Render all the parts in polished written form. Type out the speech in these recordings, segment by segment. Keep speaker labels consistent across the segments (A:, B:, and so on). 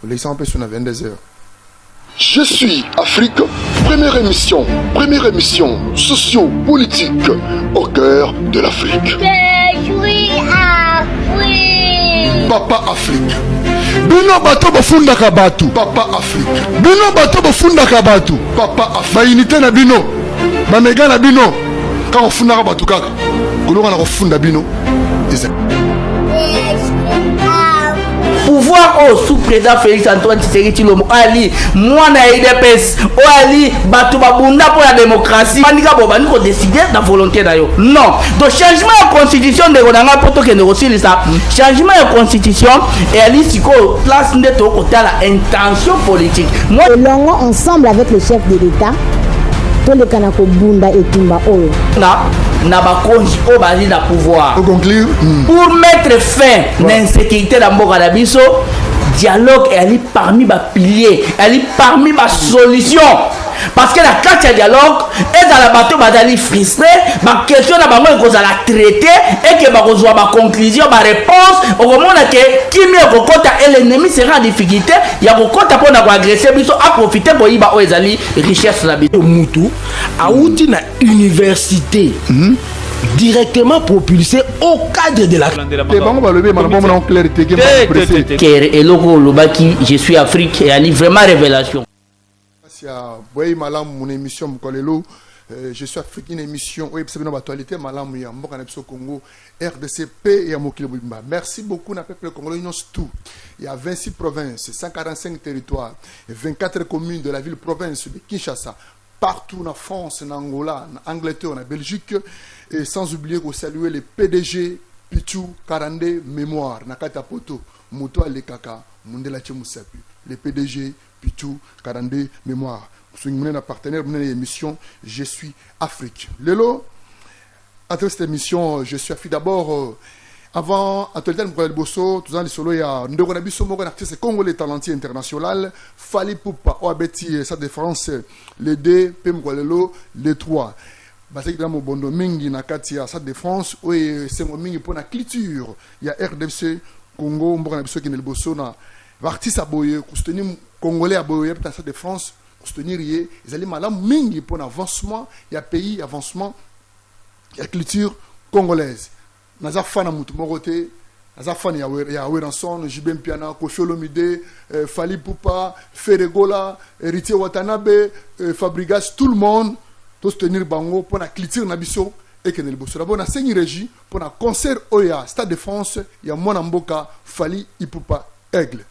A: Les un peu sur la 22h.
B: Je suis Afrique, première émission socio-politique au cœur de l'Afrique.
C: Je suis Afrique.
B: Papa Afrique. Bino bato bafunda kabatu. Papa Afrique. Bino bato bafunda kabatu. Papa Afrique. Ba unité na bino. Ba mega na bino. Quand on funda kabatu kaka. Kolonga na kofunda bino.
D: Pouvoir au sous-président Félix Antoine Tshisekedi Tshilombo ali mwana IDPS o ali bato babunda pour la démocratie manika bo bani ko décider na volonté na yo non donc changement de constitution de konanga poto ke négocier ça changement de constitution et ali siko place ndeto ko la intention politique moi
E: longo ensemble avec le chef de l'État to le kanako bunda etumba oyo
D: na bakonzi o bali na pouvoir pour mettre fin à l'insécurité dans mboka na biso dialogue est parmi ba piliers elle est parmi ba solution parce que la carte de dialogue est dans la bateau bazali frustré ma question na bango ko la traiter et que ba kozwa ba conclusion ba réponse au moment que qui mieux kokota et l'ennemi sera en difficulté ya kokota pour na ko agresser biso a profiter pour yiba o ezali richesse la biso
F: mutu a outi na université directement propulsé au cadre de la
D: et logo lobaki je suis Afrique et ali vraiment révélation.
A: Oui, malam mon émission Mkolelo, je suis Afrique une émission oui c'est une actualité malam ya mboka na biso Congo RDCP et Mokili Bimba. Merci beaucoup na peuple congolais tout. Il y a 26 provinces, 145 territoires, 24 communes de la ville province de Kinshasa, partout en France, en Angola, en Angleterre, en Belgique et sans oublier que saluer les PDG Pichou Karande Mémoire Nakata Poto Moto Alekaka Mundela Chemusapi les PDG Pichou Karande Mémoire nous sommes partenaire de l'émission Je suis Afrique. Lelo à travers cette émission Je suis Afrique d'abord avant Antoine Mkolel Bosso tous les solo ya ndeko na biso moko artiste congolais talentueux international Fally Ipupa Oabeti sa défense les deux P Mkolelo les trois parce que dans mon bondo mingi na kati ya sa défense oui c'est mon mingi pour la culture il y a RDC Congo mboka na biso ki ne liboso na artiste aboye ku soutenir congolais aboye pour sa défense ku soutenir yé ezali malam mingi pour l'avancement il y a pays avancement il y a culture congolaise naza fana mutu morote naza fana ya Weranson Jibem Piana Koffi Olomide Fally Ipupa Feregola Héritier Watanabe Fabregas tout le monde soutenir bango pour la culture na biso et que ne bosso d'abord na sengi régie pour un concert oya Stade de France ya mwana mboka Fally Ipupa Aigle.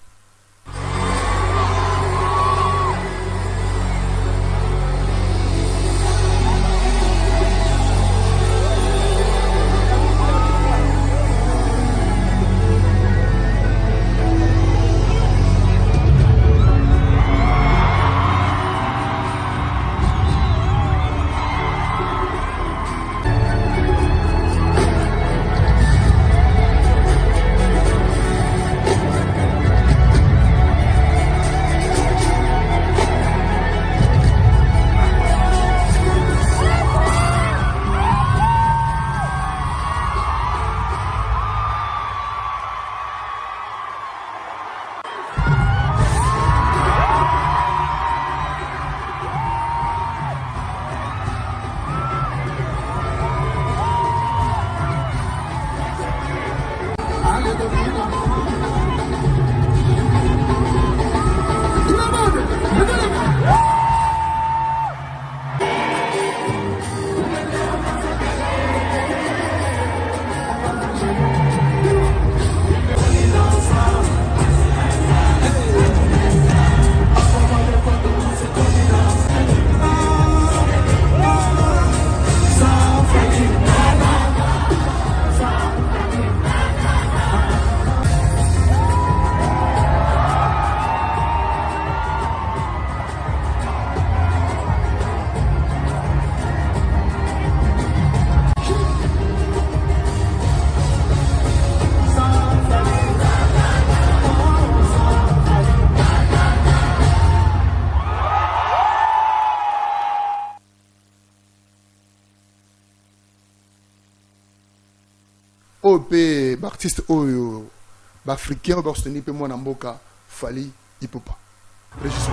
A: OP artiste oyo africain ba soutenir pe mwana mboka Fally il peut pas. Régissons.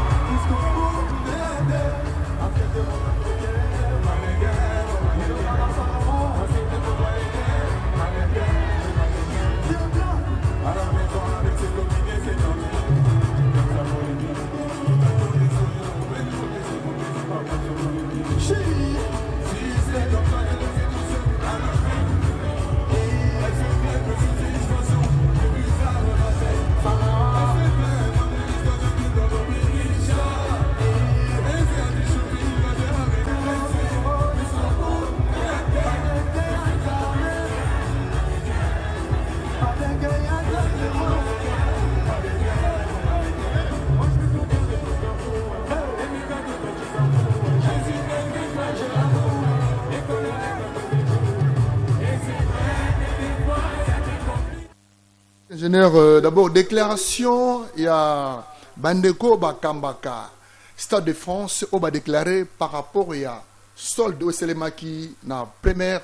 A: Ingénieur, d'abord, déclaration, il y a Bandeko Bakambaka, Stade de France, on va déclarer par rapport à solde au Selemaki, dans le premier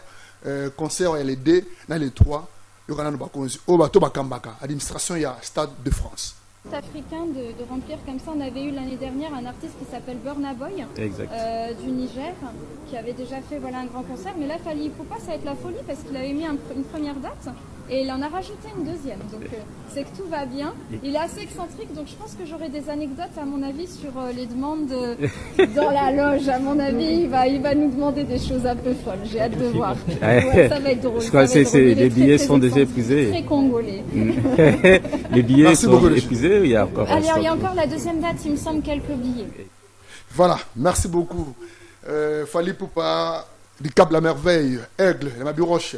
A: concert, les deux, dans les trois, il y a Bakambaka, administration, il y a Stade de France.
C: Africain de remplir comme ça. On avait eu l'année dernière un artiste qui s'appelle Burna Boy du Niger qui avait déjà fait un grand concert, mais là Fally Ipupa ça va être la folie parce qu'il avait mis une première date et il en a rajouté une deuxième, donc c'est que tout va bien. Il est assez excentrique, donc je pense que j'aurai des anecdotes à mon avis sur les demandes dans la loge. À mon avis il va nous demander des choses un peu folles, j'ai hâte de voir. Ouais, ça va être drôle.
G: Je crois que les billets sont déjà épuisés.
C: Très congolais.
G: Les billets sont épuisés. Il y a encore
C: alors il y a encore la deuxième date, il me semble, quelques billets.
A: Voilà, merci beaucoup. Fally Ipupa, du Cap la Merveille, Aigle, la Maburoche,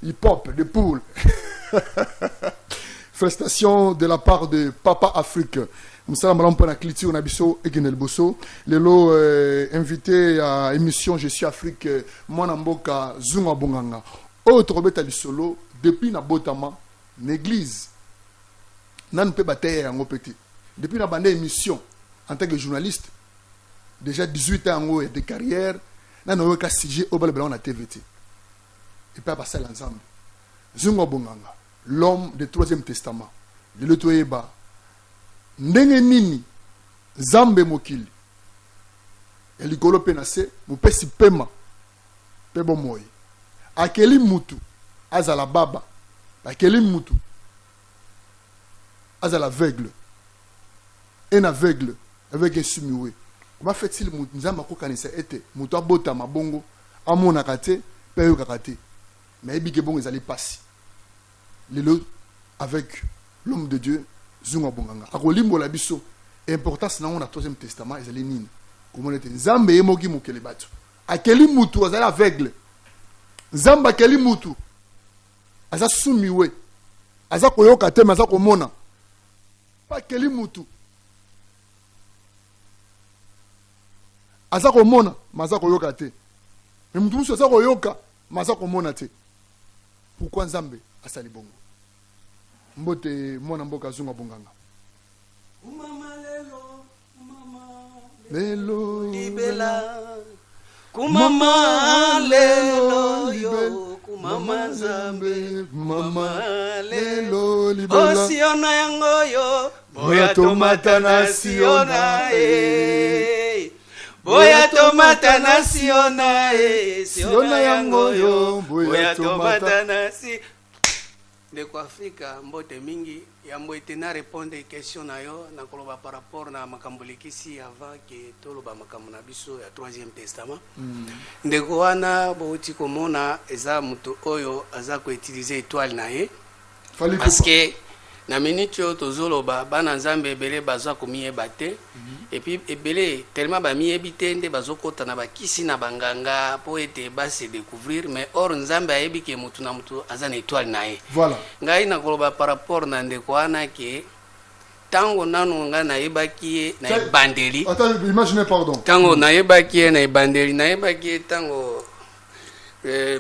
A: hip-hop, des poules. Félicitations de la part de Papa Afrique. Moussala Malampana Kliti, on a biso et Genel Bosso. Lelo invité à l'émission Je suis Afrique, Mwanamboka Zunga Bonganga. Autre Robert Solo, depuis na Botama, l'église. Nan peut battre en petit. Depuis la bande émission en tant que journaliste, déjà 18 ans de carrière, nan on a sujet au bal blanc na TVT. Et pas passer l'ensemble. Zungo Bonganga, l'homme du troisième testament, de l'Etoyeba, ndenge nini, Zambe Mokili, et l'Ikolo Penase, Mupesi Pema, Pebo Moi, Akeli Mutu, Azala Baba, Akeli Mutu, Azala aveugle, un aveugle avec un sumiwe. Comment fait-il Nzamba Kokanisa était, Mutu Abota Mabongo, Amona Kate, Peyo Kakate. Mais il y a des gens qui passent. Avec l'homme de Dieu, Zunga Bonganga. Akolimbo la biso, importance dans le troisième testament, ils allaient nini. Comment était Zamba et Mogi Mukele Batu. Akeli Mutu, azala aveugle. Zamba Akeli Mutu. Aza sumiwe. Aza koyoka te, aza komona. Pas Akeli Mutu. Aza komona, aza koyoka te. Mais mutu aza koyoka, aza komona te. Pourquoi Nzambe asali bongo? Mbote mwana mboka Zunga Bonganga.
H: Kumama lelo,
A: Lelo
H: libela. Kumama lelo yo, kumama Nzambe, kumama lelo libela. Osiona yango yo, boya tomata na siona Boya tomata na siona siona yango yo, boya tomata na si. De quoi Afrika mbote mingi ya mbote na répondre question na yo na koloba par rapport na makambulikisi avant que toloba makambu na biso ya troisième testament. Ndeko wana bouti komona eza mutu oyo aza ko utiliser étoile na ye. Parce que na minute yo tozoloba bana Nzambe ebele bazwa komiyeba te et puis ebele tellement bamiyebi te nde bazokota na bakisi na banganga po ete base découvrir, mais or Nzambe ayebi ke mutu na mutu aza na étoile na ye.
A: Voilà.
H: Ngai na koloba par rapport na ndeko wana ke tango nanu nga na yebaki ye na ebandeli.
A: Attends, imaginez pardon.
H: Tango na yebaki ye na ebandeli, na yebaki ye tango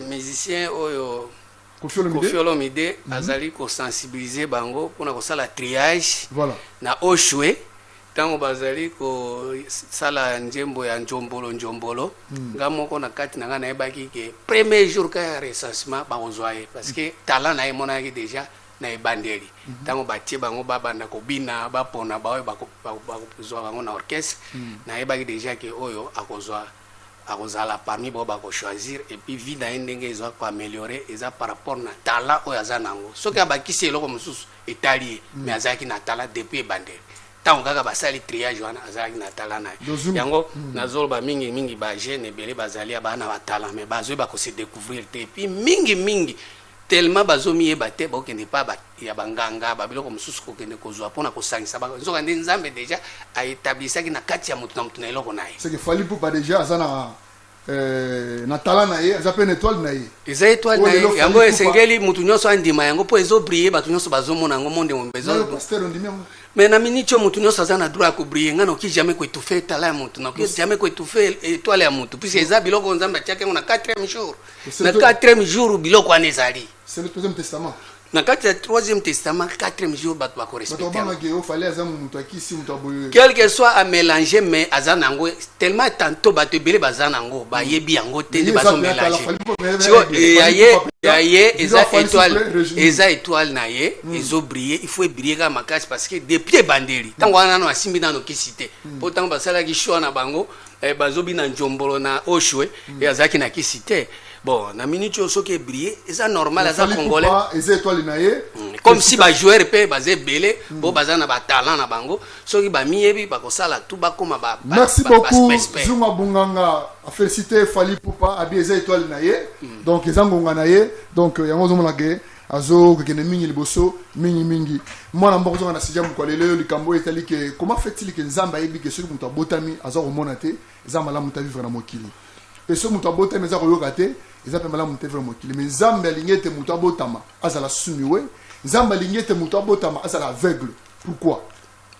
H: musicien oyo Koffi Olomide azali ko sensibiliser bango pona ko sala triage.
A: Voilà.
H: Na Oshwe tango bazali ko sala njembo ya njombolo ngamoko na kati na yebaki ke premier jour ka recensement ba ozwaye parce que talent na yemonaki déjà na ebandeli ntango batie bango babanda kobina bapona baoyo bakozwa bango na orchestre nayebaki déjà ke oyo akozala parmi bo bakochoisir et puis vie na ye ndenge ezwa koaméliorer eza par rapport na talent oyo aza nango soki abakisi eloko mosusu etali ye mais azalaki na talent depuis ebandeli ntango kaka basali triage wana azalaki na talent na ye yango nazoloba mingi bajeune ebele bazali ya baa na batalent mais bazoyeba kose découvrir te et puis mingi tellement bazomiyeba te bakokende pa ya banganga babiloko mosusu kokende kozwa mpona kosangisa nzoka nde nzambe déjà aétablisaki na kati ya motu na motu na eloko na ye
A: c'est que Fally Ipupa déjà aza na talent na ye aza mpe na étoile na ye
H: eza étoile na ye yango esengeli motu nyonso andima yango mpo ezobrille bato nyonso bazomona yango monde mombezo mais na minute oyo motu nyonso aza na droit ya kobrille nga naoki jamais koétouffe tala ya motu naoki jamais koétouffe étoile ya motu puisque eza biloko nzambe atiaki yango na 4e jour na 4e jour biloko wana ezali
A: c'est le 3e testament
H: na kati ya 3e testament 4e jour bato bakorespecte quel que soit à mélanger mais aza nango tellement tantôt bato ebele baza nango bayebi yango te nde bazomélange yaye eza étoile na ye ezobrille il faut ebrille kaka makasi parce que depuis ebandeli ntango wana nano asimbi nano kisi te mpo ntango basalaki choix na bango bazobi na njombolo na oshwe azalaki na kisi te bon na minute oyo soki ebrille eza normal aza congolais comme si bajoueur mpe baza ebele mpo baza na batalent na bango soki bamiyebi bakosala tu bakoma
A: merci beaucoup Zuma Bunganga félicité Fally Ipupa abi eza étoile na ye donc eza ngonga na ye donc yango ozomona ke azokokende mingi liboso mingi mwana mboka ozonga na sija mokwalelo likambo etali ke comment fait-il ke nzambe ayebi ke soki moto abotami aza komona te eza malamu ta vivre na mokili et soki moto abotami eza koyoka te eza mpe malamu te vivre mokili mais nzambe alingi ete moto abotama azala sumiwe nzambe alingi ete moto abotama azala aveugle pourquoi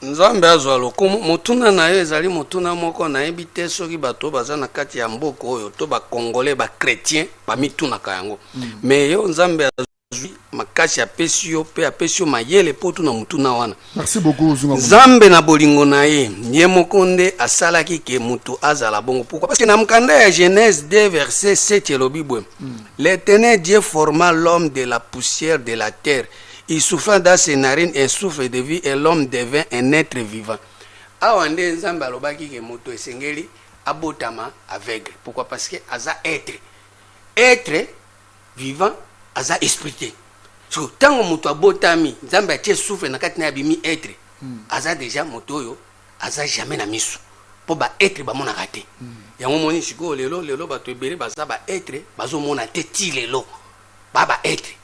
H: nzambe azwa lokumu motuna na ye ezali motuna moko nayebi te soki bato baza na kati ya mboka oyo to bakongolais bachrétien bamitunaka yango mais yo nzambe azwi makasi apesi yo mpe apesi yo mayele mpo tuna motuna wana
A: merci beaucoup
H: nzambe na bolingo na ye ye moko nde asalaki ke moto azala bongo pourquoi parce que na mokanda ya Genèse 2 verset 7 elobi bwe l'Éternel Dieu forma l'homme de la poussière de la terre. Il souffla dans ses narines un souffle de vie et l'homme devint un être vivant. Awa nde nzambe alobaki ke moto esengeli abotama aveugle. Pourquoi? Parce que aza être vivant aza esprit. So tango moto abotami nzambe atie souffle na kati na abimi être aza déjà moto oyo aza jamais na misu. Po ba être ba mona kate. Yango moni siko lelo bato ebele baza ba être bazo mona te ti lelo. Ba être.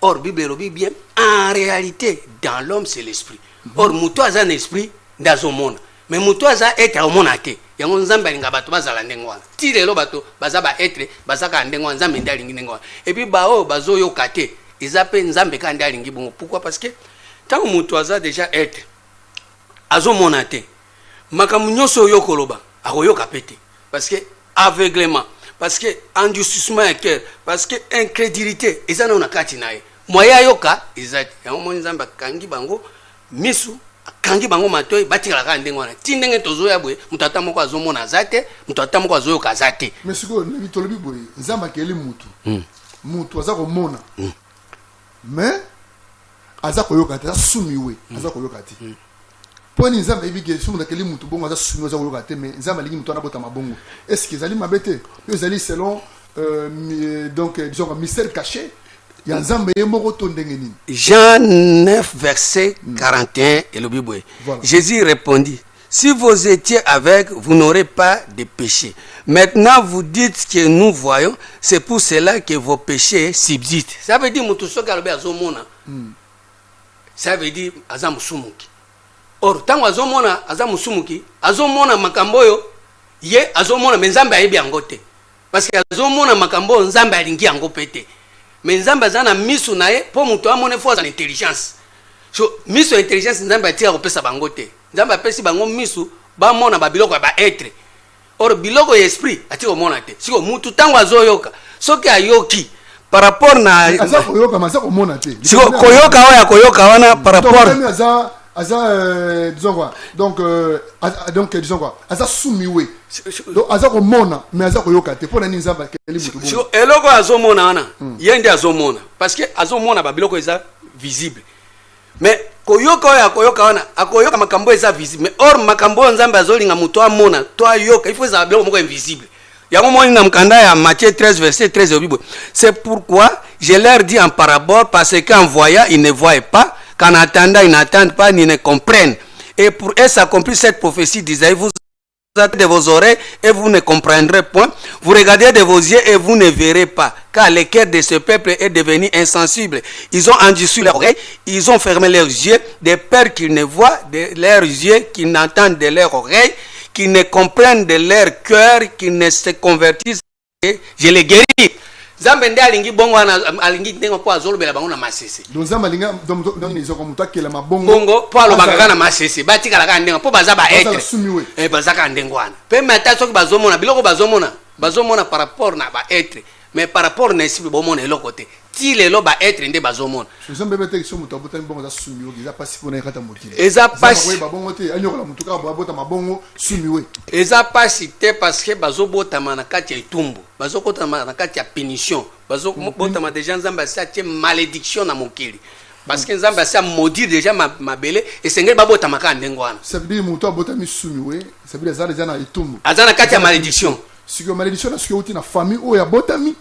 H: Or, Bible est bien, en réalité, dans l'homme, c'est l'esprit. Or, muto a un esprit dans son monde. Mais muto a être au monde. Il y a un zamba linga bato bazala ndengwa. Tire lo bato bazaba être bazaka ndengwa nzambe ndalingi ndengwa. Et puis bao bazo yo kate. Ils appellent nzambe ka ndalingi bongo. Pourquoi? Parce que tant muto a déjà être azo monate. Makamu nyoso yo koloba akoyo kapete. Parce que aveuglement, parce que endurcissement à cœur, parce que incrédulité, ils en ont na kati nae. Moya yoka izati yango moni nzamba kangi bango misu kangi bango matoyi batikala ka ndengwana tindenge tozoya bwe mutata moko azomona azate mutata moko azoyoka azate
A: mais siko ni tolobi bwe nzamba keli mutu mutu aza komona mais aza koyoka te asumiwe aza koyoka te poni nzamba ibike sumu keli mutu bongo aza sumiwe aza koyoka te mais nzamba lingi mutu anabota mabongo est-ce que ezali mabete yo ezali selon donc disons mystère caché.
H: Jean 9 verset 41 et le Bible. Voilà. Jésus répondit: si vous étiez avec, vous n'aurez pas de péché. Maintenant vous dites que nous voyons, c'est pour cela que vos péchés subsistent. Ça veut dire ça veut dire azamusumuki. Or tango azomona azamusumuki, azomona makamboyo ye azomona menzamba yebi angote. Parce que azomona makambo nzamba alingi yango pete. Mais nzamba zana misu nae po muto amone force en intelligence. So misu intelligence nzamba tia kopesa bango te. Nzamba pesi bango misu ba mona ba biloko ba être. Or biloko esprit ati ko mona te. Siko mutu tango azoyoka. Soki ayoki par rapport na
A: aza koyoka maza ko mona te.
H: Siko koyoka oya koyoka wana par rapport
A: disons quoi donc disons quoi aza sumiwe donc aza ko mona mais aza koyoka te pona ni nzamba keli mutu
H: bongo eloko azomona wana yende azomona parce que azomona ba biloko eza visible. Mais koyoka oyo akoyoka wana akoyoka makambo eza visible. Mais or makambo nzambe azolinga muto amona to ayoka il faut ça bien moko invisible. Yango moni na mkanda ya Matthieu 13 verset 13 au Bible. C'est pourquoi je leur dis en parabole parce qu'en voyant ils ne voient pas, qu'en attendant ils n'attendent pas ni ne comprennent. Et pour eux s'accomplit cette prophétie d'Isaïe, vous attendez de vos oreilles et vous ne comprendrez point. Vous regardez de vos yeux et vous ne verrez pas. Car le cœur de ce peuple est devenu insensible. Ils ont endurci leurs oreilles, ils ont fermé leurs yeux, de peur qu'ils ne voient de leurs yeux, qu'ils n'entendent de leurs oreilles, qu'ils ne comprennent de leur cœur, qu'ils ne se convertissent. Et je les guéris. Zambe nde alingi bongo alingi ndengo po azolobela bango na masese.
A: Donc Zambe alinga donc nizo komuta kela mabongo.
H: Bongo po alobaka na masese batika la ka ndengo po baza ba etre. Baza ka ndengo wana. Pe mata soki bazomona biloko bazomona par rapport na ba etre. Mais par rapport na esi bomona eloko te. Ti lelo ba etre nde bazomona.
A: Zambe bete ki somuta botani bongo za sumiwe giza pasi pona ekata motile.
H: Eza pasi
A: ba bongo te anyokola mutuka ba bota mabongo sumiwe.
H: Eza pasi te parce que bazobota na kati ya itumbu. Bazokota na kati ya punition. Bazobota ma déjà nzamba sa tie malédiction na mokili. Parce que nzamba sa maudit déjà mabele et sengeli babota maka ndengo wana.
A: Ça veut dire muto abota mi sumiwe, ça veut dire za déjà na itumbu.
H: Azana kati ya malédiction.
A: Si que malédiction na sio uti na famille o ya botami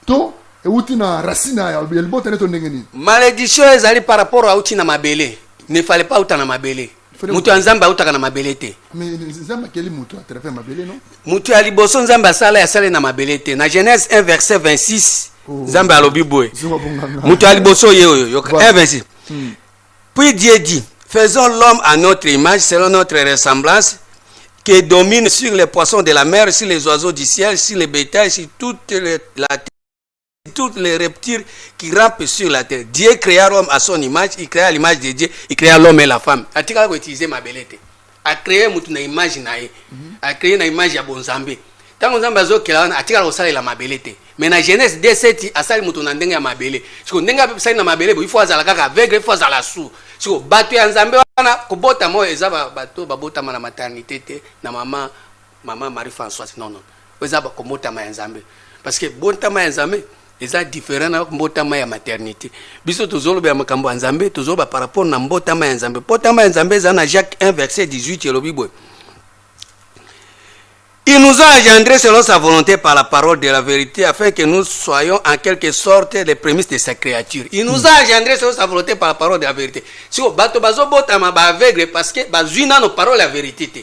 A: to e uti na racine ya bota neto ndengeni. Malédiction
H: ezali par rapport à uti na mabele. Ne fallait pas uta na mabele. Mutu nzamba utaka na mabele te.
A: Mais nzamba keli mutu atrape mabele non?
H: Mutu ali boso nzamba sala ya sala na mabele te. Na Genèse 1 verset 26 nzamba alobi boye. Mutu ali boso yo 1 26. Puis Dieu dit, faisons l'homme à notre image selon notre ressemblance qui domine sur les poissons de la mer, sur les oiseaux du ciel, sur les bétails, sur toutes les reptiles qui rampent sur la terre. Dieu créa l'homme à son image, il créa l'image de Dieu, il créa l'homme et la femme. Atika ko utiliser ma belete. A créé mutu na image na ye. A créé na image ya bonzambe. Tango nzambe azokela na atika ko sala la mabelete. Mais na Genèse 17 asali mutu na ndenge ya mabele. Siko ndenge ya sali na mabele, il faut azala kaka aveugle, il faut azala sou. Siko bato ya nzambe wana ko bota mo eza bato babota na maternité te na maman Marie Françoise non. Eza ba ko bota ma nzambe. Parce que bota ma nzambe eza différent na mbotama ya maternité. Biso tozoloba ya makambo ya nzambe tozoloba par rapport na mbotama ya nzambe. Mbotama ya nzambe eza na Jacques 1 verset 18 elobi boye. Il nous a engendrés selon sa volonté par la parole de la vérité afin que nous soyons en quelque sorte les prémices de sa créature. Il nous a engendrés selon sa volonté par la parole de la vérité. Si on bato bazo botama ba aveugle parce que bazuna no parole la vérité te.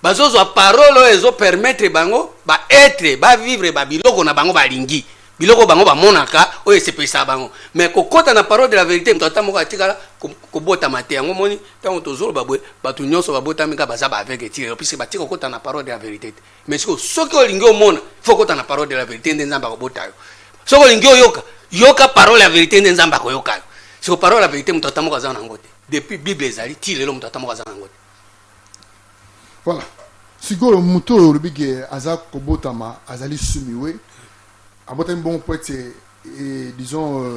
H: Bazo zo parole ezo permettre bango ba être ba vivre ba biloko na bango ba lingi. Biloko bango ba monaka oyo sepesa bango. Mais kokota na parole de la vérité mtata moko atikala ko bota mate yango moni tango tozolo babwe batu nyonso babota mika baza ba avec etire puisque batiko kokota na parole de la vérité. Mais soki olingi omona faut kota na parole de la vérité nde nzamba ko bota yo. Soki olingi yoka parole de la vérité nde nzamba ko yoka. Siko parole de la vérité mtata moko azana ngote. Depuis Bible ezali ti lelo mtata moko azana ngote.
A: Voilà. Siko muto lobige aza ko botama azali sumiwe. Abota bon poète disons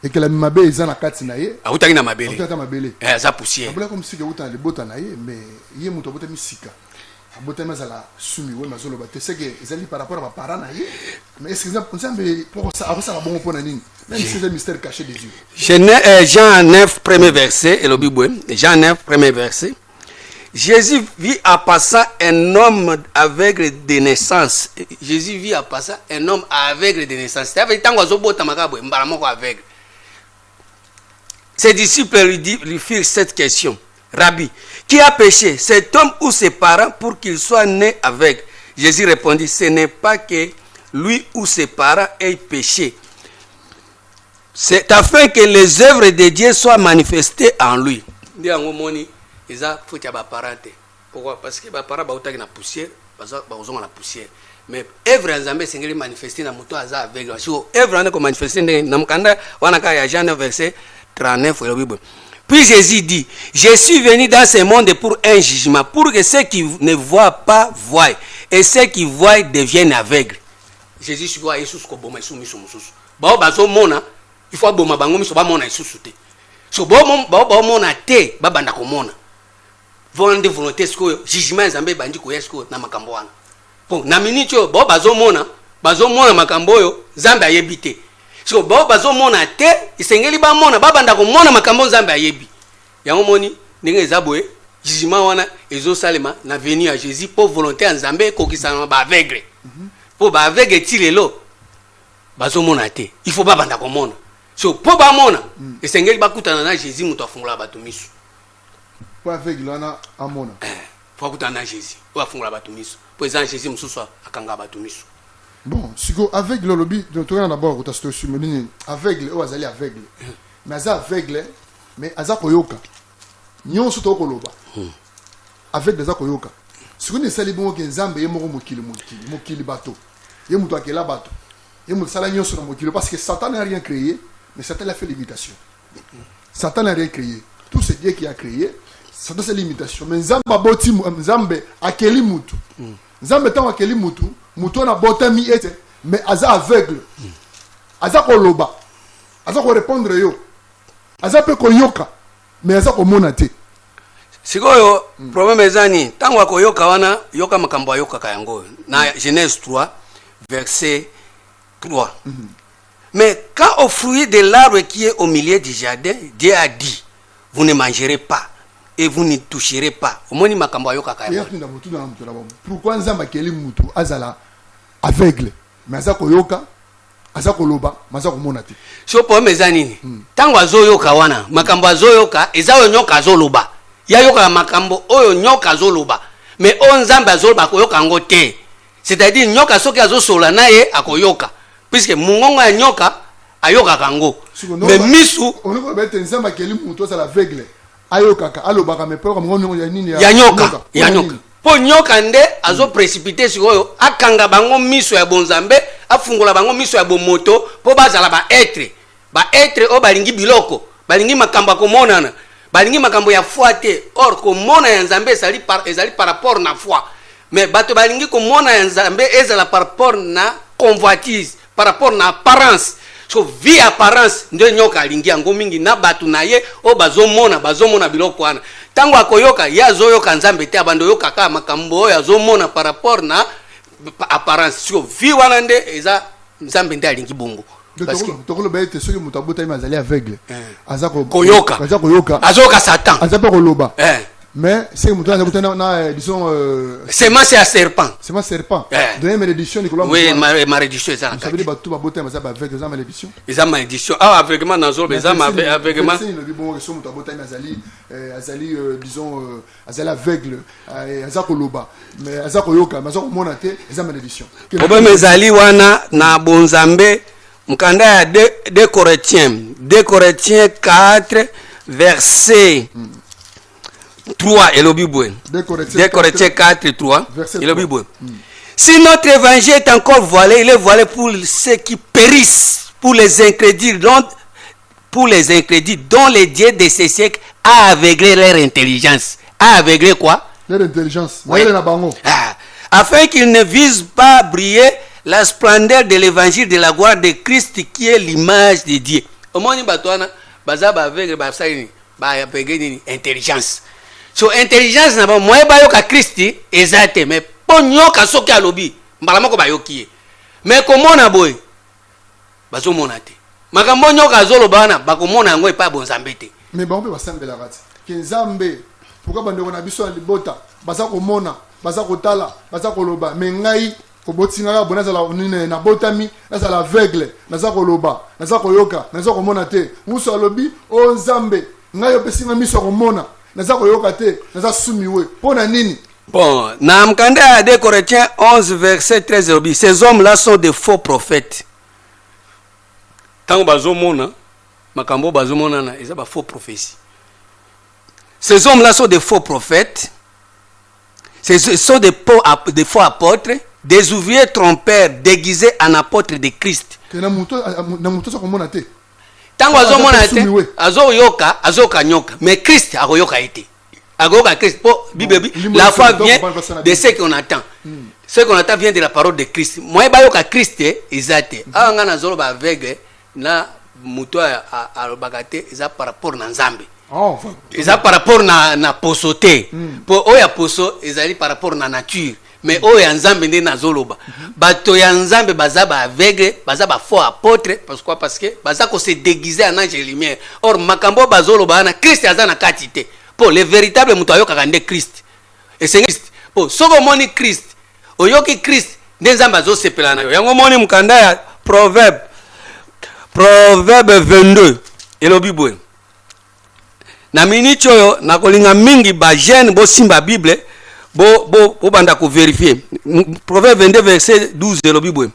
A: et que la mabé est na kati na ye
H: auta na mabele
A: auta mabele
H: za poussière
A: abula comme si que auta le bota na ye mais ye muto abota misika abota mazala sumi we mazolo ba te c'est que ezali par rapport à parents na ye mais est-ce que ça me pour ça avant ça la bon pona nini même si c'est un mystère caché des yeux.
H: Jean 9 premier verset et le Bible Jean 9 premier verset. Jésus vit à passant un homme aveugle de naissance. Jésus vit à passant un homme aveugle de naissance. Ses disciples lui firent cette question. Rabbi, qui a péché, cet homme ou ses parents pour qu'il soit né aveugle? Jésus répondit, ce n'est pas que lui ou ses parents aient péché. C'est afin que les œuvres de Dieu soient manifestées en lui. Eza faut ya ba parate. Pourquoi? Parce que ba para ba utaki na poussière, ba ozonga na poussière. Mais œuvre nzambe sengeli manifester na moto aza aveugle. So œuvre na ko manifester na mukanda wana ka ya Jean 9 verset 39 le Bible. Puis Jésus dit, je suis venu dans ce monde pour un jugement, pour que ceux qui ne voient pas voient et ceux qui voient deviennent aveugles. Jésus suis quoi Yesus ko boma isu miso mususu. Ba bazo mona, il faut boma bango miso ba mona isusu te. So ba mona te ba banda ko mona. Volonté volonté sko jugement nzambe bandi ko yesko na makambo wana. Bon na minute yo bazo mona makambo yo nzambe ayebite. so bao bazomona te isengeli bamona babanda komona makambo nzambe ayebi yango moni ndenge eza boye jugement wana ezosalema na venu ya Jésus pour volonté ya nzambe ekokisana baaveugle po baaveugle ti lelo bazomona te il faut babanda komona so po bamona esengeli bakutana na Jésus moto afungola bato miso
A: po aveugle wana amona
H: po akutana na Jésus o afungola bato miso po eza Jésus mosusu akanga bato miso.
A: Bon, siko aveugle lobby, donc d'abord au tasto sumoni aveugle ou azali aveugle. Mais aza aveugle, mais aza koyoka. Nyonso to koloba. Aveugle aza koyoka. Siko ne sali bongo ke nzambe yemoko mokili bato. Yemuto akela bato. Yemuto sala nyonso na mokili parce que Satan n'a rien créé, mais Satan a fait l'imitation. Satan n'a rien créé. Tout c'est Dieu qui a créé. Satan c'est l'imitation. Mais nzambe aboti nzambe akeli mutu. Nzambe tango akeli mutu mutu na botami ete mais aza aveugle aza koloba aza ko répondre yo aza pe koyoka mais aza komona te
H: sikoyo problème ezani tango akoyoka wana yoka makambo ayoka kayango na Genèse 3 verset 3 mais quand au fruit de l'arbre qui est au milieu du jardin Dieu a dit vous ne mangerez pas et vous ne toucherez pas. Omoni makambo ayoka kaya.
A: Pourquoi nzamba keli mutu azala aveugle mais aza koyoka aza koloba maza komona te.
H: So po mezanini. Tango azoyoka wana makambo azoyoka ezayo nyoka azoloba. Ya yoka makambo oyo nyoka azoloba. Mais o nzamba azoloba koyoka ngo te. C'est-à-dire nyoka soki azosola naye akoyoka. Puisque mungongo ya nyoka ayoka kango. Mais misu
A: on ko bete nzamba keli mutu azala aveugle. Ayokaka alobaka me peur comme ya nini
H: ya nyoka po nyoka nde azo précipiter sikoyo akanga bango miso ya bonzambe afungola bango miso ya bomoto po bazala ba être o balingi biloko balingi makambo komonana balingi makambo ya foi te or komona ya nzambe ezali par rapport na foi mais bato balingi komona ya nzambe ezala par rapport na convoitise par rapport na apparence. So vie apparence nde nyoka alingi yango mingi na batu na ye o bazomona biloko wana tango akoyoka ya zoyoka nzambe te abando yoka ka makambo oyo azomona par rapport na apparence. So vie wana nde eza nzambe nde alingi bongo parce que
A: tokolo baite soki mutu abota mazali aveugle aza
H: koyoka azoka Satan
A: aza pe koloba mais c'est mutu aza kutana na disons
H: semence ya serpent
A: donner malédiction Nicolas
H: oui malédiction ça
A: ça veut dire batu babota maza ba aveugle za malédiction
H: eza malédiction aveuglement nazo beza aveuglement
A: c'est le bon que mutu abota azali disons azali aveugle aza koloba mais aza koyoka maza komona te eza malédiction
H: problème ezali wana na bonzambe mkanda ya 2 Corinthiens 4 verset 3 et le Bible. 2 Corinthiens 4 3 et le Bible. Si notre évangile est encore voilé, il est voilé pour ceux qui périssent, pour les incrédules dont les dieux de ces siècles a aveuglé leur intelligence. A aveuglé quoi?
A: Leur intelligence.
H: Oui. Afin qu'ils ne visent pas briller la splendeur de l'évangile de la gloire de Christ qui est l'image de Dieu. Au moins, intelligence. So intelligence na ba moye ba yoka Christi ezate mais ponyoka soki alobi mbala moko ba yokie mais komona boy bazomona te makambo nyoka azoloba na bakomona ngo epa bonzambe te
A: mais ba mpe basambela kati ke nzambe pourquoi bandeko na biso ya libota baza komona baza kotala baza koloba mais ngai kobotinga bona za la na botami na la aveugle naza koloba naza koyoka naza komona te muso alobi o nzambe ngai opesinga miso komona naza koyoka te naza sumiwe pona nini.
H: Bon na mkanda ya 2 Corinthiens 11 verset 13 ces hommes là sont des faux prophètes. Tango bazomona makambo bazomona na eza ba faux prophéties. Ces hommes là sont des faux prophètes. Ce sont des faux apôtres, des ouvriers trompeurs déguisés en apôtres de Christ.
A: Que na muto so komona te.
H: Tango azomona te azoka nyoka mais Christ akoyoka ete akoyoka Christ po bible la foi vient de ce qu'on attend. Ce qu'on attend vient de la parole de Christ. Moi bayoka Christ ezate anga na zolo ba aveugle na muto alobaka te eza par rapport na nzambe eza par rapport na poso te po oya poso ezali par rapport na nature mais oyo ya nzambe nde nazoloba bato ya nzambe baza ba aveugle baza ba faux apôtre parce que baza ko se déguiser en ange et lumière or makambo bazoloba na Christ aza na kati te pour le véritable muto ayokaka nde Christ et c'est Christ pour soko moni Christ oyoki Christ nde nzambe azosepela na yo yango moni mukanda ya proverbe 22 elobi boye na minute oyo nakolinga mingi ba jeune bo simba Bible bo banda ko vérifier proverbe 22 verset 12 elobi boye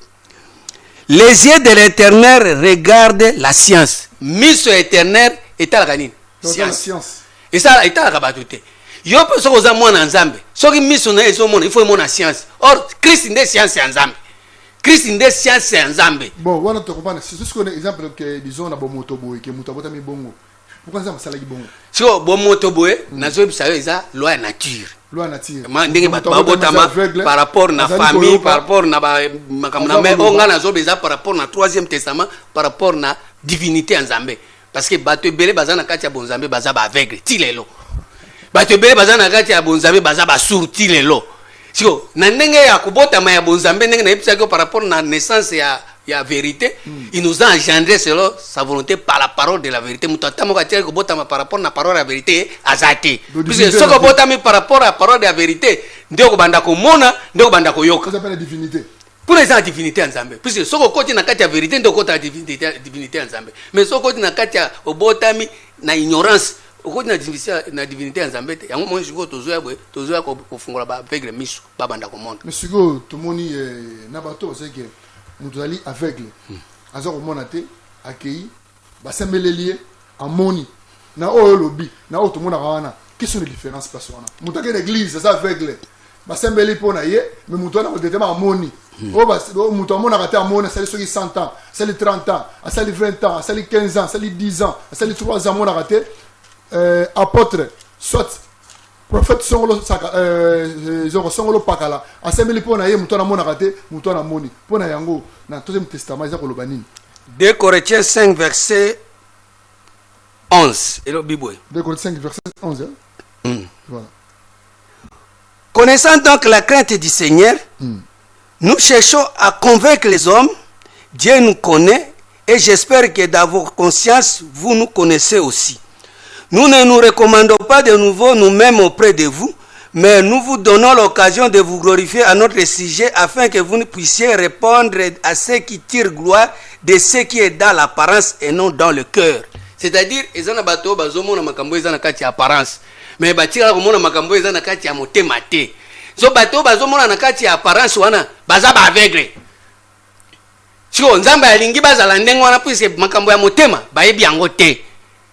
H: les yeux de l'Éternel regardent la science miso éternel etalaka nini science et ça etalaka bato te yo pe soko za mwana nzambe soki miso na ezomona il faut mona science or Christ nde science ya nzambe Christ nde science ya nzambe
A: bon wana to comprendre c'est juste qu'on exemple que disons na bomoto boy que muto bota mi bongo pourquoi ça masala ki bongo
H: so bomoto boy nazo bisa yo eza loi nature ndenge bato babotama par rapport na famille par rapport na makambo na mais onga nazo beza par rapport na 3e testament par rapport na divinité ya nzambe parce que bato ebele baza na kati ya bonzambe baza ba aveugle ti lelo bato ebele baza na kati ya bonzambe baza ba sourd ti lelo siko na ndenge ya kubotama ya bonzambe ndenge na yebisa ko par rapport na naissance ya vérité il nous a engendré selon sa volonté par la parole de la vérité mutata moko atia ko botama par rapport na parole ya vérité azate puisque soko botami par rapport à parole de la vérité ndeko banda ko mona ndeko banda ko yoka
A: ça s'appelle divinité
H: pour les divinité en nzambe puisque soko koti na kati ya vérité ndeko kota divinité en nzambe mais soko koti na kati ya obotami na ignorance okoti na divinité en nzambe te yango mo siko tozoya ko fungola ba aveugle miso ba banda ko mona
A: mais siko tomoni na bato c'est que mutali aveugle azo komona te akei basembelelié amoni na oyo lobi na oyo tomona wana quelles sont les différences place wana mutake l'église ça aveugle basembeli pona ye mais mutana ko detema amoni o muto amona kata amoni ça soki 100 ans ça 30 ans ça 20 ans ça 15 ans ça 10 ans ça 3 ans mona kata apôtre soit prophète songolo saka zoko songolo pakala asembeli pona ye mutana mona kate mutana moni pona yango na 3e testament za koloba nini
H: 2 Corinthiens 5 verset 11 et le Bible
A: 2 Corinthiens 5 verset 11 voilà
H: connaissant donc la crainte du Seigneur nous cherchons à convaincre les hommes Dieu nous connaît et j'espère que dans vos consciences vous nous connaissez aussi. Nous ne nous recommandons pas de nouveau nous-mêmes auprès de vous, mais nous vous donnons l'occasion de vous glorifier à notre sujet afin que vous puissiez répondre à ce qui tire gloire de ce qui est dans l'apparence et non dans le cœur. C'est-à-dire, ils ont bateau bazomo na makambo ils ont kati apparence, mais batira ko mona makambo ils ont kati ya motema te. So bateau bazomo na kati apparence wana baza ba aveugle. Sio nzamba alingi bazala ndengo wana puise makambo ya motema bayebi yango te.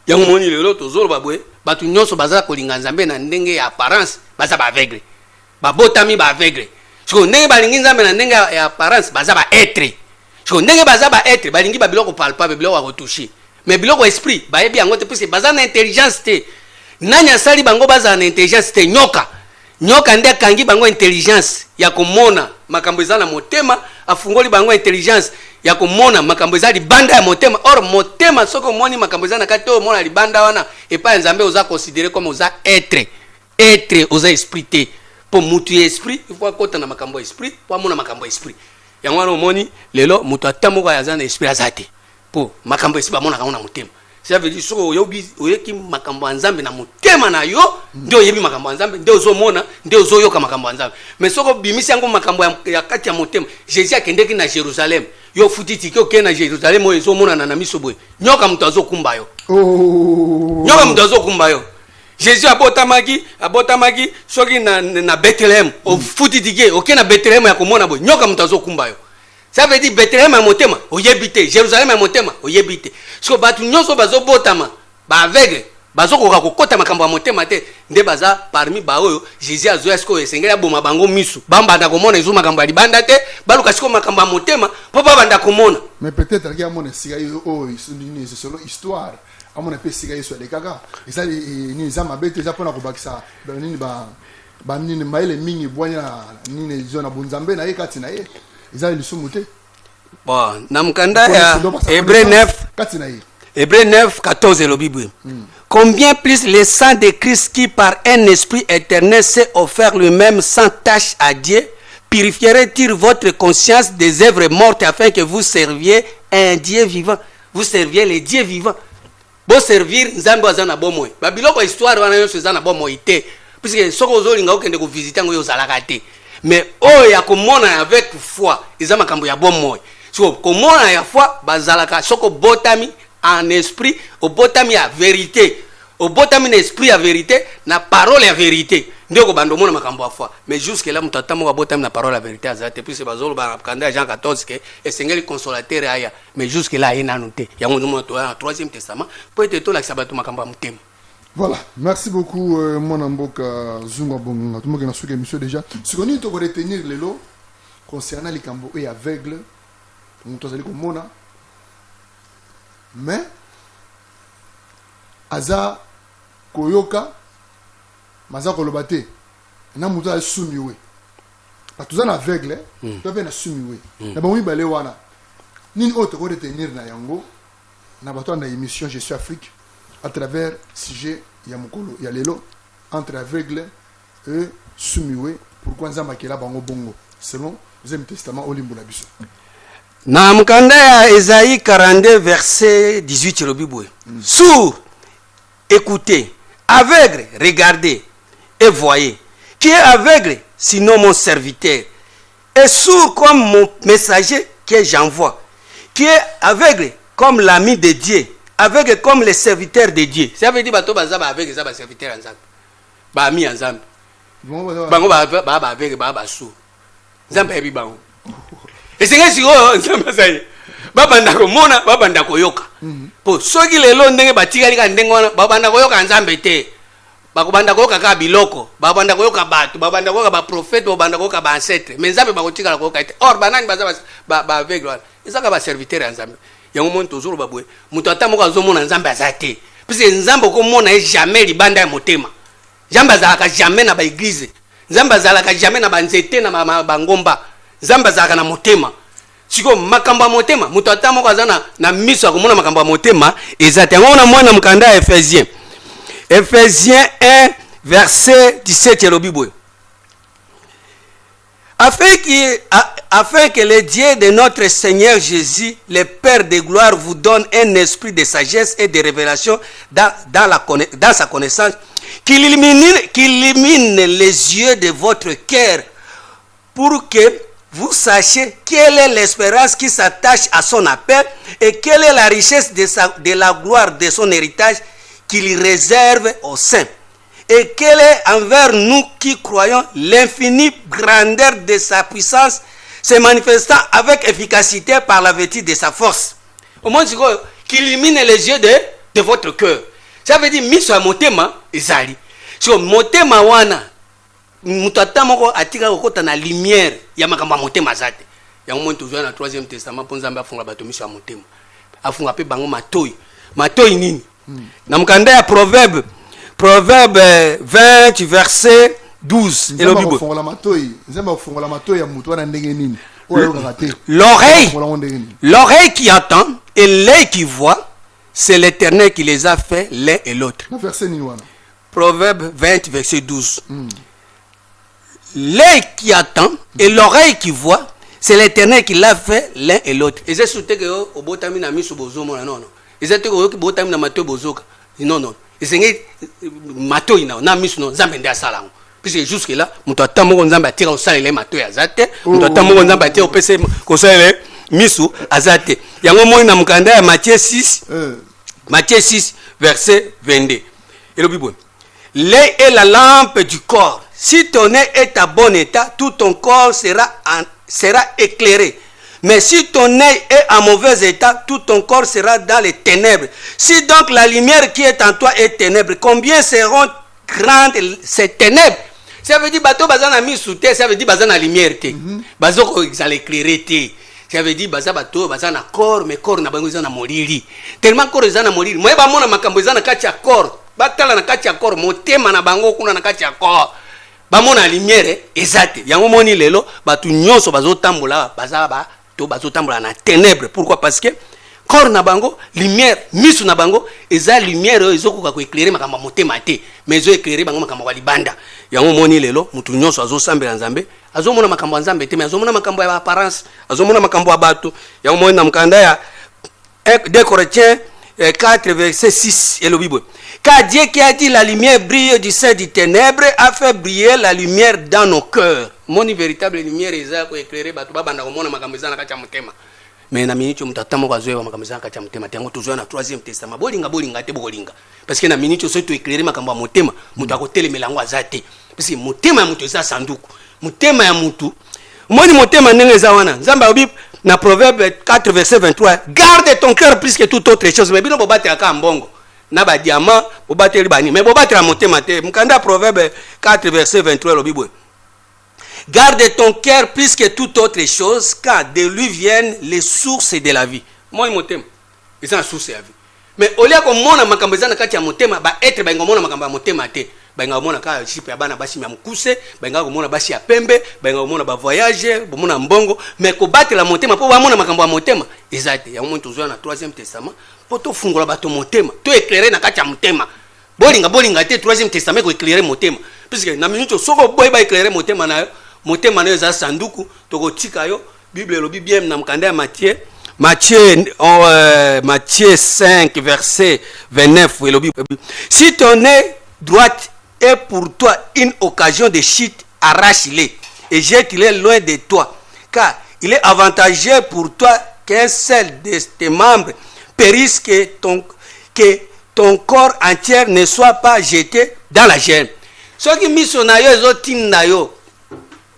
H: Yango moni lelo tozolo babwe batu nyonso bazala kolinga nzambe na ndenge ya apparence baza ba aveugle babotami ba aveugle siko ndenge balingi nzambe na ndenge ya apparence baza ba être siko ndenge baza ba être balingi ba biloko palpable biloko ya retoucher mais biloko esprit bayebi yango te puisque baza na intelligence te nani asali bango baza na intelligence te nyoka nde kangi bango intelligence ya komona makambo eza na motema afungoli bango intelligence ya komona makambo eza libanda ya motema or motema soko moni makambo eza na kati to mona libanda wana epa nzambe oza considéré comme oza être oza esprit te po mutu esprit il faut kota na makambo esprit po mona makambo esprit yango wana moni lelo mutu atamoka ya zana esprit azate po makambo esprit ba mona kaona motema ça veut dire soko oyeki makambo ya nzambe na motema na yo ndio yebi makambo ya nzambe ndio ozomona ndio ozoyoka makambo ya nzambe mais soko bimisi yango makambo ya kati ya motema Jésus akendeki na Jérusalem yo futiti ko ke na Jérusalem oyo ezomona na miso boye nyoka mutu azokumba yo nyoka mutu azokumba yo Jésus abotamaki soki na Bethlehem o futiti ke oke na Bethlehem ya komona boye nyoka mutu azokumba yo. Ça veut dire Bethlehem ya motema oyebite Jérusalem ya motema oyebite so batu nyonso bazobotama ba aveugle bazokoka kokota makambo ya motema te nde baza parmi ba oyo Jésus azoya siko esengeli aboma bango misu bambanda komona ezo makambo ya libanda te baluka siko makambo ya motema po babanda komona
A: mais peut-être qu'il y a mon sika yo c'est solo histoire amona pe sika yeso de kaka esa ni zama bete eza pona kobakisa nini ba nini maile mingi bwanya nini zona bunzambe na ye kati na ye.
H: Bon, namkanda ya Hébreux 9 14 le Bible. Combien plus le sang de Christ qui par un esprit éternel s'est offert lui-même sans tache à Dieu purifierait-il votre conscience des œuvres mortes afin que vous serviez un Dieu vivant? Vous serviez les dieux vivants. Vous servir Nzambe azana bomoi. Ba biloko histoire wana yo sezana bomoi te. Puisque soko ozolinga okende ko visiter ngo yo zalaka te. Mais oh ya komona avec foi, ils ont makambo ya bomoi. So komona ya foi bazalaka soko botami en esprit, au botami ya vérité. Au botami na esprit ya vérité, na parole ya vérité. Ndeko bando mona makambo ya foi. Mais jusque là mutatamo ka botami na parole ya vérité azate puisque bazolo ba kanda Jean 14 que esengeli consolateur aya. Mais jusque là ina noté. Ya ngo mo to na 3e testament pour être to la sabato makambo ya mutema.
A: Voilà, merci beaucoup mon amboka Zunga Bonga. Tout le monde qui a monsieur déjà. Ce qu'on dit to retenir les lots concernant les cambo et aveugle. On to zali ko mona. Mais aza koyoka maza kolobate na muta sumiwe batuza na aveugle to pe na sumiwe na bamu balé wana nini autre ko retenir na yango na bato na émission Je suis Afrique à travers sujet ya mukolo ya lelo entre aveugle et sumiwe pourquoi nzamba kela bango bongo selon Deuxième Testament olimbo na biso.
H: Na mukanda ya Esaïe 42 verset 18 le Bible. Sourd, écoutez, aveugle, regardez et voyez. Qui est aveugle sinon mon serviteur, et sourd comme mon messager que j'envoie. Qui est aveugle comme l'ami de Dieu, aveugle comme le serviteur de Dieu. Ça veut dire bato bazaba aveugle ça ba serviteur ensemble. Ba ami ensemble. Bango ba aveugle ba sourd. Nzamba ebi bango. Et c'est que si on nzamba saye. Babanda ko mona babanda ko yoka. Po soki lelo ndenge batikali ka ndenge wana babanda ko yoka nzambe te. Bakobanda ko yoka ka biloko, babanda ko yoka batu, babanda ko yoka ba prophète, babanda ko yoka ba ancêtre. Mais nzambe bakotikala ko yoka te. Or banani bazaba ba aveugle wana. Ezaka ba serviteur ya nzambe. Yango mon tozolo babwe. Mutu atamoko azomona nzambe azate. Puisque nzambe ko mona jamais libanda ya motema. Nzambe azalaka jamais na ba église. Nzambe azalaka jamais na ba nzete na ba ngomba. Nzambe azalaka na motema. Siko makambo ya motema mutu atamoko azana na miso ya komona makambo ya motema ezate. Yango na mwana mukanda ya Ephésiens. Ephésiens 1 verset 17 le Bible. Afin que le Dieu de notre Seigneur Jésus, le Père de gloire, vous donne un esprit de sagesse et de révélation dans sa connaissance, qu'il illumine les yeux de votre cœur pour que vous sachiez quelle est l'espérance qui s'attache à son appel et quelle est la richesse de la gloire de son héritage qu'il réserve aux saints. Et quelle est envers nous qui croyons l'infinie grandeur de sa puissance se manifestant avec efficacité par la vertu de sa force. Au moins, qu'il illumine les yeux de votre cœur. Ça veut dire, mis sur motema, ezali. Sur motema wana, mutata moko atika kokota na lumière, ya makamba motema zate. Ya moment toujours dans le 3e testament, pour nzamba afunga bato mis sur motema. Afunga pe bango matoi. Matoi nini? Na mkanda ya Proverbe 20 verset 12. L'oreille qui entend et l'œil qui voit, c'est l'Éternel qui les a fait l'un et l'autre. Proverbe 20 verset 12. L'œil qui attend et l'oreille qui voit, c'est l'Éternel qui l'a fait l'un et l'autre. Et c'est surtout que au botami na miso bozo mona non non. Et c'est que au botami na mato bozoka. Non non. Et c'est mato ina na miso non nzambe nda sala. Puisque jusque là, muto atamoko nzambe atira osala le mato ya zate, muto atamoko nzambe atira opese ko sala miso azate. Yango mo na mukanda ya Matthieu 6. Matthieu 6 verset 22. Et le Bible. L'œil est la lampe du corps. Si ton œil est à bon état, tout ton corps sera éclairé. Mais si ton œil est en mauvais état, tout ton corps sera dans les ténèbres. Si donc la lumière qui est en toi est ténèbre, combien seront grandes ces ténèbres? Ça veut dire bateau bazana mis sous terre, ça veut dire bazana lumière te. Bazo ça l'éclairer te. Ça veut dire bato bazana corps, mais corps na bango zana molili. Tellement corps zana molili. Moi ba mona makambo zana kati ya corps. Batala na kati ya corps, motema na bango kuna na kati ya corps. Ba mona lumière exacte. Yango moni lelo batu nyonso bazo tambola bazaba to bazo tambola na ténèbres. Pourquoi? Parce que corps na bango lumière misu na bango eza lumière ezokoka ko éclairer makambo motema te, mais ezo éclairer bango makambo libanda. Yango moni lelo mutu nyonso azo sambela nzambe azomona makambo ya nzambe te mais azomona makambo ya apparence azomona makambo ya bato ya omoi na mkanda ya 2 Corinthiens 4 verset 6 et le Bible. Car Dieu qui a dit la lumière brille du sein du ténèbre a fait briller la lumière dans nos cœurs. Mon véritable lumière est pour éclairer bato babanda komona makambo za na kati ya motema. Mais na minute mutatamo kwa zoe makambo za na kati ya motema tango tuzoa na 3e testament. Bolinga te bolinga. Parce que na minute so to éclairer makambo ya motema, mutu akotelemela ngo azate. Parce que motema ya mutu eza sanduku. Motema ya mutu. Moni motema ndenge za wana. Nzamba obi na Proverbe 4 verset 23. Garde ton cœur plus que toute autre chose. Mais bino bobate aka mbongo. Na ba diamant bobate libani. Mais bobate la motema te. Mkanda Proverbe 4 verset 23 lo Bible. Garde ton cœur plus que toute autre chose, car de lui viennent les sources de la vie. Moi motema. Eza na source ya vie. Mais au lieu ko mona makambo za na kati ya motema ba être ba ngomona makambo ya motema te. Benga omona ka chipe ya bana basi ya mukuse, benga omona basi ya pembe, benga omona ba voyage, bomona mbongo, mais ko battre la motema po ba mona makambo ya motema. Ezate ya omuntu zo na 3e testament, po to fungola bato motema, to éclairer na kati ya motema. Bolinga te 3e testament ko éclairer motema. Puisque na minute soko boy ba éclairer motema na yo za sanduku, to ko tika yo, Bible lo bien na mkanda ya Matthieu 5 verset 29 et le Bible. Si ton œil droite est pour toi une occasion de chute, arrache-le et jette-le loin de toi, car il est avantageux pour toi qu'un seul de tes membres périsse, que ton corps entier ne soit pas jeté dans la gêne. Ce qui missionnaire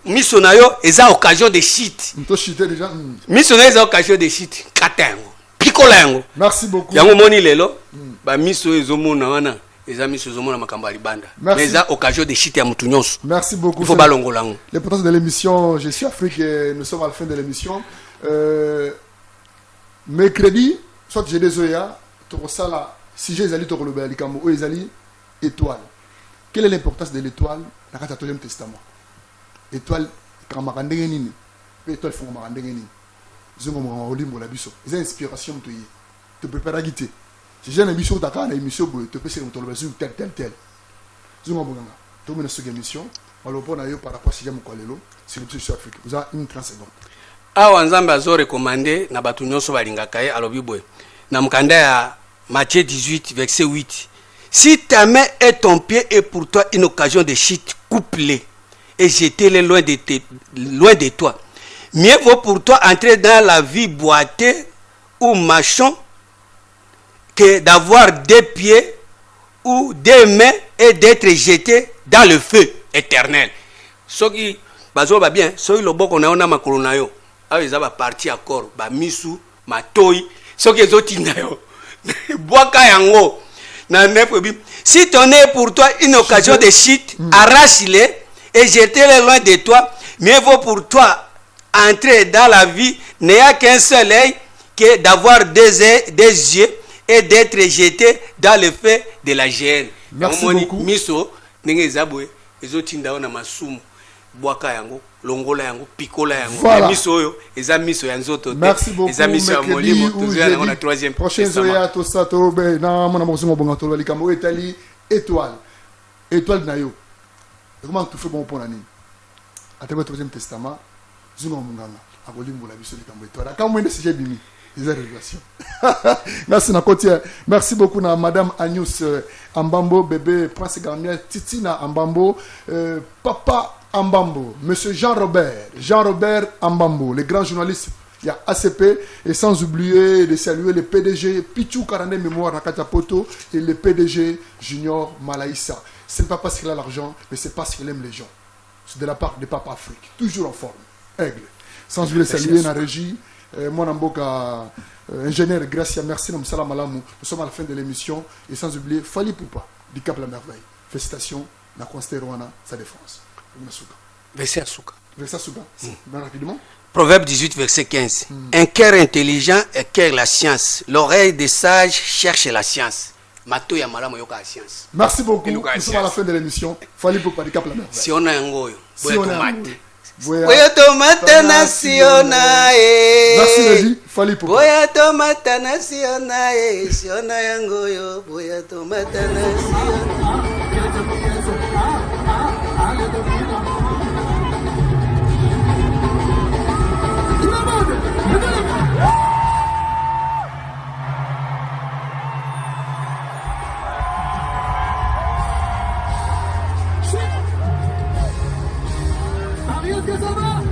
H: missionnaire est à occasion de chute. Missionnaire est à occasion de chute. Katengo, picolengo.
A: Merci beaucoup.
H: Yango moni lelo, ba miso ezomona wana. Merci
A: beaucoup.
H: Il faut balongolango.
A: L'importance de l'émission, je suis Afrique et nous sommes à la fin de l'émission. Mercredi, soit j'ai des oya, la si j'ai zali toko le balikamo ou ezali étoile. Quelle est l'importance de l'étoile dans le 4e testament? Étoile quand marandenge nini? Étoile font marandenge nini? Zongo mo olimbo la biso. C'est inspiration to yi. Te préparer à guider. Si j'ai une émission, tu as une émission, tu peux faire tel. Je vais vous donner une émission. Je vais vous donner par rapport à ce que je vais vous Afrique. Vous avez une 30 secondes.
H: Awa nzambe azo recommandé na batu nyonso balingaka ye alobi boye. Na mkanda ya Matthieu 18 verset 8. Si ta main et ton pied est pour toi une occasion de chute, coupe-les et jette-les loin de toi. Mieux vaut pour toi entrer dans la vie boitée ou marchant que d'avoir 2 pieds ou 2 mains et d'être jeté dans le feu éternel. Ce qui bazo ba bien, so loboko na ona makolo na yo. Awe za ba parti accord ba misu matoi, ce qui ezoti na yo. Boaka yango na nepo bi. Si ton est pour toi une occasion de chute, arrache-le et jette-le loin de toi. Mieux vaut pour toi entrer dans la vie n'ayant qu'un seul œil que d'avoir 2 yeux et d'être jeté dans le feu de la gêne.
A: Merci beaucoup.
H: Miso ndenge zabwe ezotinda ona masumu bwaka yango longola yango pikola yango
A: voilà.
H: Miso oyo eza miso ya nzoto
A: merci beaucoup.
H: Eza miso ya molimo tozela yango na 3e
A: prochain zoya to sato be na mona mosingo bonga to likambo etali étoile na yo. Comment tu fais bon pour nani? À travers le 3e testament zunga munganga akolimbo la biso likambo étoile quand moi ne sais bimi. Merci Nakotia. Merci beaucoup à Madame Agnès Ambambo, bébé Prince Garnier, Titina Ambambo, Papa Ambambo, Monsieur Jean-Robert Ambambo, les grands journalistes. Il y a ACP et sans oublier de saluer le PDG Pichou Karane Mémoire Nakatapoto et le PDG Junior Malaïssa. Ce n'est pas parce qu'il a l'argent, mais c'est parce qu'il aime les gens. C'est de la part de Papa Afrique, toujours en forme. Aigle. Sans oublier de saluer la régie. Mon amboka ingénieur Gracia, merci nous sommes à la fin de l'émission et sans oublier Fali Poupa du Cap la Merveille. Félicitations na Consterwana sa défense.
H: Verset Asuka.
A: Rapidement.
H: Proverbe 18 verset 15. Un cœur intelligent éclaire la science. L'oreille des sages cherche la science. Mato ya malamu yoka la science.
A: Merci beaucoup. Nous sommes à la fin de l'émission. Fali Poupa du Cap la Merveille.
H: Si on a un goyo.
A: Boya
H: tomate nasiona
A: merci Régie, Fali Poupa.
H: Boya tomate nasiona siona yango yo boya tomate nasiona
B: que ça va?